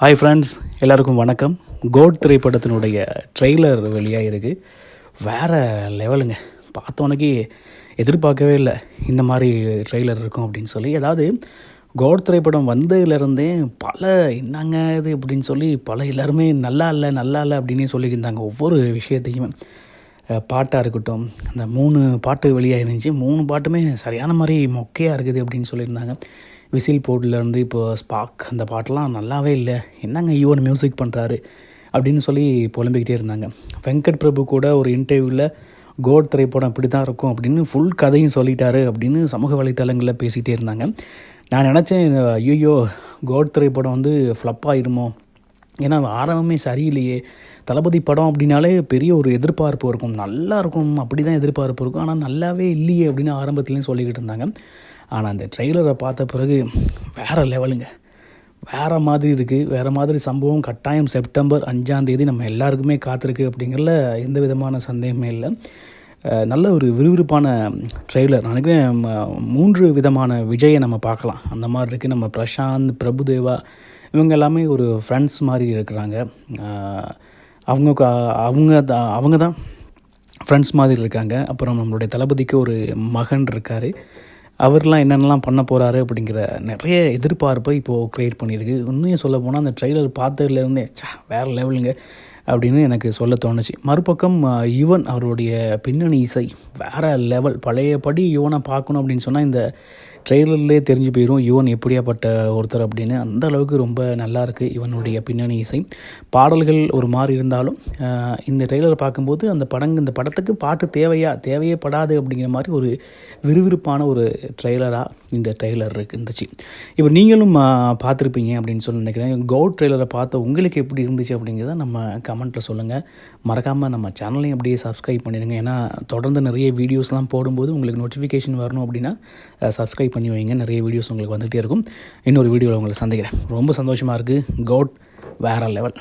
Hi friends, எல்லாருக்கும் வணக்கம். Code திரைப்படத்தினுடைய ட்ரெய்லர் வெளியாக இருக்குது. வேறு லெவலுங்க. பார்த்தோன்னக்கே எதிர்பார்க்கவே இல்லை இந்த மாதிரி ட்ரெய்லர் இருக்கும் அப்படின்னு சொல்லி. அதாவது கோட் திரைப்படம் வந்ததுலேருந்தே பல என்னங்க இது அப்படின்னு சொல்லி எல்லாருமே நல்லா இல்லை அப்படின்னே சொல்லியிருந்தாங்க. ஒவ்வொரு விஷயத்தையுமே பாட்டாக இருக்கட்டும், அந்த 3 பாட்டு வெளியாக இருந்துச்சு. 3 பாட்டுமே சரியான மாதிரி மொக்கையாக இருக்குது அப்படின்னு சொல்லியிருந்தாங்க. விசில் போர்ட்லேருந்து இப்போது ஸ்பார்க் அந்த பாட்டெலாம் நல்லாவே இல்லை, என்னங்க யுவன் மியூசிக் பண்ணுறாரு அப்படின்னு சொல்லி புலம்பிக்கிட்டே இருந்தாங்க. வெங்கட் பிரபு கூட ஒரு இன்டர்வியூவில் கோட் திரைப்படம் இப்படி தான் இருக்கும் அப்படின்னு ஃபுல் கதையும் சொல்லிட்டாரு அப்படின்னு சமூக வலைத்தளங்களில் பேசிகிட்டே இருந்தாங்க. நான் நினச்சேன், ஐயோ கோட் திரைப்படம் வந்து ஃப்ளப் ஆகிருமோ, ஏன்னா ஆரம்பமே சரியில்லையே. தளபதி படம் அப்படின்னாலே பெரிய ஒரு எதிர்பார்ப்பு இருக்கும், நல்லா இருக்கும் அப்படி தான் எதிர்பார்ப்பு இருக்கும். ஆனால் நல்லாவே இல்லையே அப்படின்னு ஆரம்பத்துலேயும் சொல்லிக்கிட்டு இருந்தாங்க. ஆனால் அந்த ட்ரெய்லரை பார்த்த பிறகு வேறு லெவலுங்க, வேறு மாதிரி இருக்குது. வேறு மாதிரி சம்பவம் கட்டாயம் செப்டம்பர் 5 நம்ம எல்லாருக்குமே காத்திருக்கு அப்படிங்கிறதுல எந்த விதமான சந்தேகமே இல்லை. நல்ல ஒரு விறுவிறுப்பான ட்ரெய்லர். நான் நினைக்கிறேன் 3 விதமான விஜயை நம்ம பார்க்கலாம், அந்த மாதிரி இருக்குது. நம்ம பிரசாந்த், பிரபுதேவா இவங்க எல்லாமே ஒரு ஃப்ரெண்ட்ஸ் மாதிரி இருக்கிறாங்க. அவங்க தான் ஃப்ரெண்ட்ஸ் மாதிரி இருக்காங்க. அப்புறம் நம்மளுடைய தளபதிக்கு ஒரு மகன் இருக்கார், அவர்லாம் என்னென்னலாம் பண்ண போகிறாரு அப்படிங்கிற நிறைய எதிர்பார்ப்பை இப்போது க்ரியேட் பண்ணியிருக்கு. இன்னும் சொல்ல போனால் அந்த ட்ரெய்லர் பார்த்ததுலேருந்தே வேறு லெவலுங்க அப்படின்னு எனக்கு சொல்ல தோணுச்சு. மறுபக்கம் யுவன் அவருடைய பின்னணி இசை வேறு லெவல். பழையபடி யுவனை பார்க்கணும் அப்படின்னு சொன்னால் இந்த ட்ரெய்லர்லேயே தெரிஞ்சு போயிடும் யுவன் எப்படியாப்பட்ட ஒருத்தர் அப்படின்னு. அந்த அளவுக்கு ரொம்ப நல்லாயிருக்கு யுவனுடைய பின்னணி இசை. பாடல்கள் ஒரு மாதிரி இருந்தாலும் இந்த ட்ரெய்லர் பார்க்கும்போது இந்த படத்துக்கு பாட்டு தேவையே படாது அப்படிங்கிற மாதிரி ஒரு விறுவிறுப்பான ஒரு ட்ரெய்லராக இந்த ட்ரெய்லர் இருந்துச்சு. இப்போ நீங்களும் பார்த்துருப்பீங்க அப்படின்னு சொல்லி நினைக்கிறேன். கோட் ட்ரெய்லரை பார்த்த உங்களுக்கு எப்படி இருந்துச்சு அப்படிங்கிறத நம்ம கமெண்ட்டில் சொல்லுங்கள். மறக்காமல் நம்ம சேனலையும் அப்படியே சப்ஸ்கிரைப் பண்ணிடுங்க. ஏன்னா தொடர்ந்து நிறைய வீடியோஸ்லாம் போடும்போது உங்களுக்கு நோட்டிஃபிகேஷன் வரணும் அப்படின்னா சப்ஸ்கிரைப் பண்ணி வைங்க. நிறைய வீடியோஸ் உங்களுக்கு வந்துகிட்டே இருக்கும். இன்னொரு வீடியோவில் உங்களை சந்திக்கிறேன். ரொம்ப சந்தோஷமாக இருக்குது. கோட் வேறு லெவல்.